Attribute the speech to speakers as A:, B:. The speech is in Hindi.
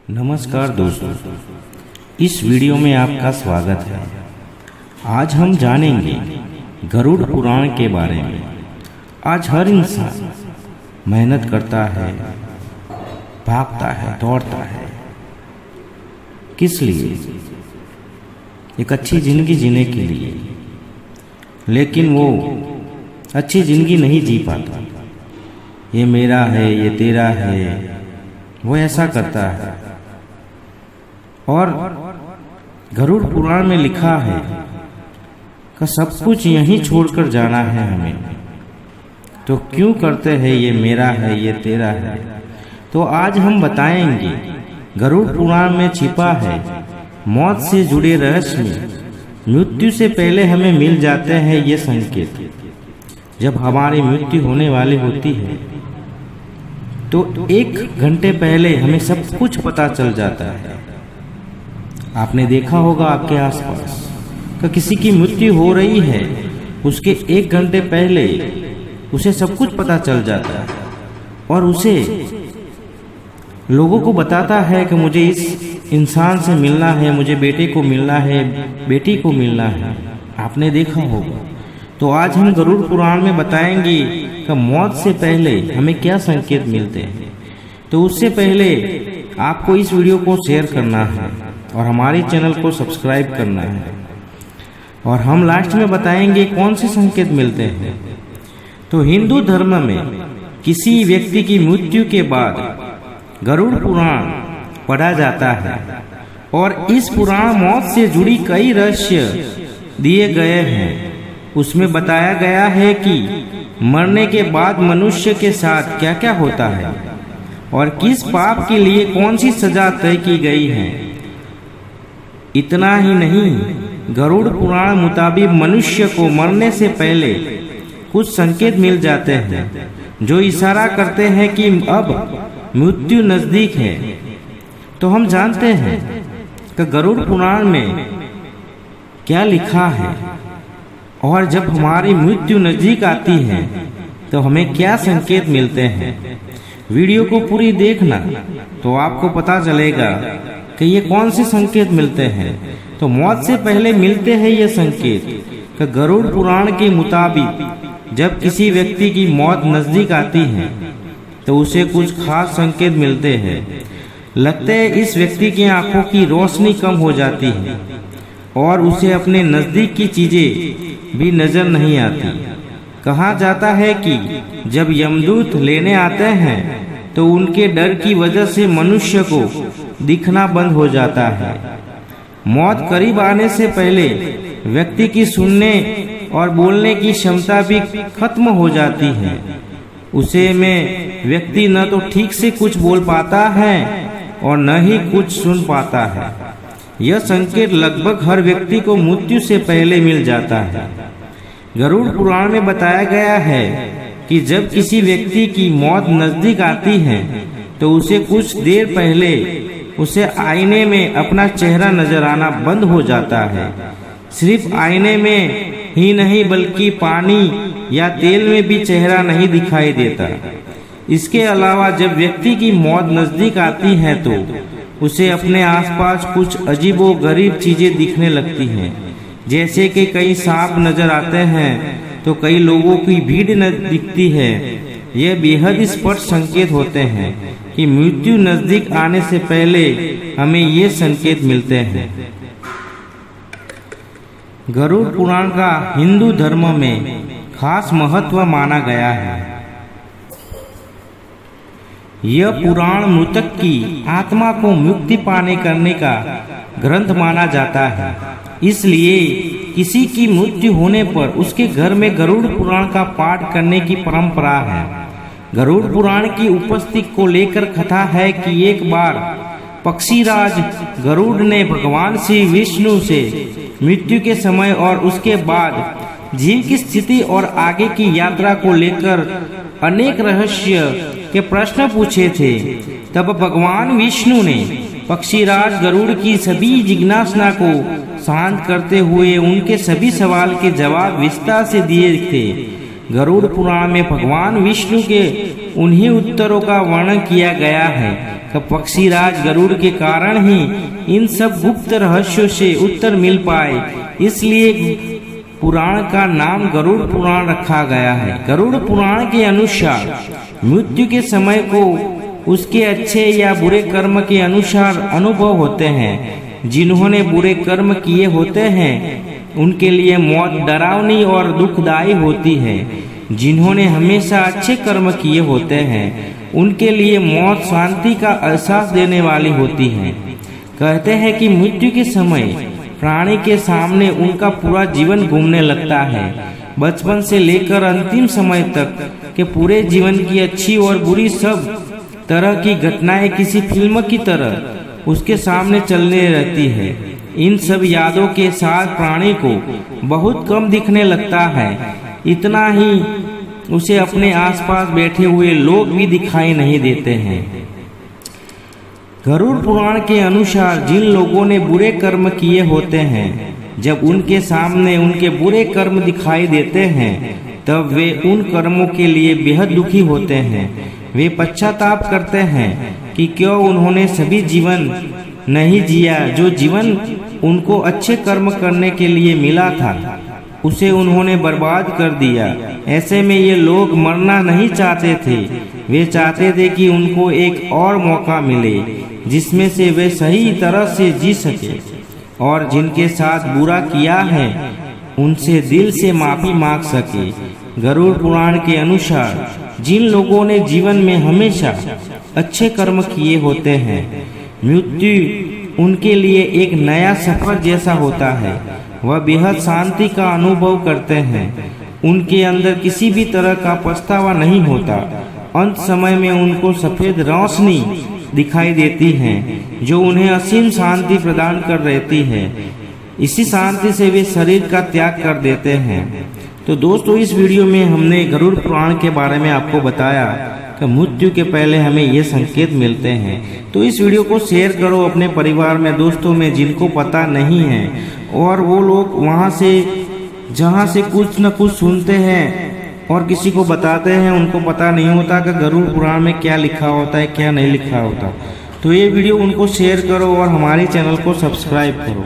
A: नमस्कार दोस्तों, इस वीडियो में आपका स्वागत है। आज हम जानेंगे गरुड़ पुराण के बारे में। आज हर इंसान मेहनत करता है, भागता है, दौड़ता है। किस लिए? एक अच्छी जिंदगी जीने के लिए। लेकिन वो अच्छी जिंदगी नहीं जी पाता। ये मेरा है, ये तेरा है, वो ऐसा करता है। और गरुड़ पुराण में लिखा है कि सब कुछ यहीं छोड़कर जाना है हमें। तो क्यों करते हैं ये मेरा है, ये तेरा है? तो आज हम बताएंगे गरुड़ पुराण में छिपा है मौत से जुड़े रहस्य में मृत्यु से पहले हमें मिल जाते हैं ये संकेत। जब हमारी मृत्यु होने वाली होती है तो 1 घंटे पहले हमें सब कुछ पता चल जाता है। आपने देखा होगा आपके आसपास कि किसी की मृत्यु हो रही है, उसके 1 घंटे पहले उसे सब कुछ पता चल जाता है और उसे लोगों को बताता है कि मुझे इस इंसान से मिलना है, मुझे बेटे को मिलना है, बेटी को मिलना है। आपने देखा होगा। तो आज हम गरुड़ पुराण में बताएंगे कि मौत से पहले हमें क्या संकेत मिलते हैं। तो उससे पहले आपको इस वीडियो को शेयर करना है और हमारे चैनल को सब्सक्राइब करना है। और हम लास्ट में बताएंगे कौन से संकेत मिलते हैं। तो हिंदू धर्म में किसी व्यक्ति की मृत्यु के बाद गरुड़ पुराण पढ़ा जाता है और इस पुराण मौत से जुड़ी कई रहस्य दिए गए हैं। उसमें बताया गया है कि मरने के बाद मनुष्य के साथ क्या क्या होता है और किस पाप के लिए कौन सी सजा तय की गई है। इतना ही नहीं, गरुड़ पुराण मुताबिक मनुष्य को मरने से पहले कुछ संकेत मिल जाते हैं जो इशारा करते हैं कि अब मृत्यु नजदीक है। तो हम जानते हैं कि गरुड़ पुराण में क्या लिखा है और जब हमारी मृत्यु नजदीक आती है तो हमें क्या संकेत मिलते हैं। वीडियो को पूरी देखना तो आपको पता चलेगा कि ये कौन से संकेत मिलते हैं। तो मौत से पहले मिलते हैं ये संकेत कि गरुड़ पुराण के मुताबिक जब किसी व्यक्ति की मौत नजदीक आती है तो उसे कुछ खास संकेत मिलते हैं। लगता है इस व्यक्ति की आंखों की रोशनी कम हो जाती है और उसे अपने नजदीक की चीजें भी नजर नहीं आती। कहा जाता है कि जब यमदूत लेने आते हैं तो उनके डर की वजह से मनुष्य को दिखना बंद हो जाता है। मौत करीब आने से पहले व्यक्ति की सुनने और बोलने की क्षमता भी खत्म हो जाती है। उसे में व्यक्ति न तो ठीक से कुछ बोल पाता है और न ही कुछ सुन पाता है। यह संकेत लगभग हर व्यक्ति को मृत्यु से पहले मिल जाता है। गरुड़ पुराण में बताया गया है कि जब किसी व्यक्ति की मौत नजदीक आती है तो उसे कुछ देर पहले उसे आईने में अपना चेहरा नजर आना बंद हो जाता है। सिर्फ आईने में ही नहीं बल्कि पानी या तेल में भी चेहरा नहीं दिखाई देता। इसके अलावा जब व्यक्ति की मौत नजदीक आती है तो उसे अपने आसपास कुछ अजीबोगरीब चीजें दिखने लगती हैं। जैसे कि कई सांप नजर आते हैं तो कई लोगों की भीड़ न दिखती है। यह बेहद स्पष्ट संकेत होते हैं कि मृत्यु नजदीक आने से पहले हमें ये संकेत मिलते हैं। गरुड़ पुराण का हिंदू धर्म में खास महत्व माना गया है। यह पुराण मृतक की आत्मा को मुक्ति पाने करने का ग्रंथ माना जाता है। इसलिए किसी की मृत्यु होने पर उसके घर में गरुड़ पुराण का पाठ करने की परंपरा है। गरुड़ पुराण की उपस्थिति को लेकर कथा है कि एक बार पक्षीराज गरुड़ ने भगवान श्री विष्णु से मृत्यु के समय और उसके बाद जीव की स्थिति और आगे की यात्रा को लेकर अनेक रहस्य के प्रश्न पूछे थे। तब भगवान विष्णु ने पक्षीराज गरुड़ की सभी जिज्ञासा को शांत करते हुए उनके सभी सवाल के जवाब विस्तार से दिए थे। गरुड़ पुराण में भगवान विष्णु के उन्हीं उत्तरों का वर्णन किया गया है कि पक्षीराज गरुड़ के कारण ही इन सब गुप्त रहस्यों से उत्तर मिल पाए, इसलिए पुराण का नाम गरुड़ पुराण रखा गया है। गरुड़ पुराण के अनुसार मृत्यु के समय को उसके अच्छे या बुरे कर्म के अनुसार अनुभव होते हैं। जिन्होंने बुरे कर्म किए होते हैं उनके लिए मौत डरावनी और दुखदायी होती है। जिन्होंने हमेशा अच्छे कर्म किए होते हैं उनके लिए मौत शांति का एहसास देने वाली होती है। कहते हैं कि मृत्यु के समय प्राणी के सामने उनका पूरा जीवन घूमने लगता है। बचपन से लेकर अंतिम समय तक के पूरे जीवन की अच्छी और बुरी सब तरह की घटनाएं किसी फिल्म की तरह उसके सामने चलने रहती है। इन सब यादों के साथ प्राणी को बहुत कम दिखने लगता है। इतना ही उसे अपने आसपास बैठे हुए लोग भी दिखाई नहीं देते हैं। गरुड़ पुराण के अनुसार जिन लोगों ने बुरे कर्म किए होते हैं, जब उनके सामने उनके बुरे कर्म दिखाई देते हैं तब वे उन कर्मों के लिए बेहद दुखी होते हैं। वे पश्चाताप करते हैं कि क्यों उन्होंने सभी जीवन नहीं जिया। जो जीवन उनको अच्छे कर्म करने के लिए मिला था उसे उन्होंने बर्बाद कर दिया। ऐसे में ये लोग मरना नहीं चाहते थे, वे चाहते थे कि उनको एक और मौका मिले जिसमें से वे सही तरह से जी सके और जिनके साथ बुरा किया है उनसे दिल से माफी मांग सके। गरुड़ पुराण के अनुसार जिन लोगों ने जीवन में हमेशा अच्छे कर्म किए होते हैं, मृत्यु उनके लिए एक नया सफर जैसा होता है। वह बेहद शांति का अनुभव करते हैं। उनके अंदर किसी भी तरह का पछतावा नहीं होता। अंत समय में उनको सफेद रोशनी दिखाई देती है जो उन्हें असीम शांति प्रदान कर रहती है। इसी शांति से वे शरीर का त्याग कर देते हैं। तो दोस्तों, इस वीडियो में हमने गरुड़ पुराण के बारे में आपको बताया कि मृत्यु के पहले हमें ये संकेत मिलते हैं। तो इस वीडियो को शेयर करो अपने परिवार में, दोस्तों में जिनको पता नहीं है, और वो लोग वहाँ से जहाँ से कुछ न कुछ सुनते हैं और किसी को बताते हैं, उनको पता नहीं होता कि गरुड़ पुराण में क्या लिखा होता है क्या नहीं लिखा होता। तो ये वीडियो उनको शेयर करो और हमारे चैनल को सब्सक्राइब करो।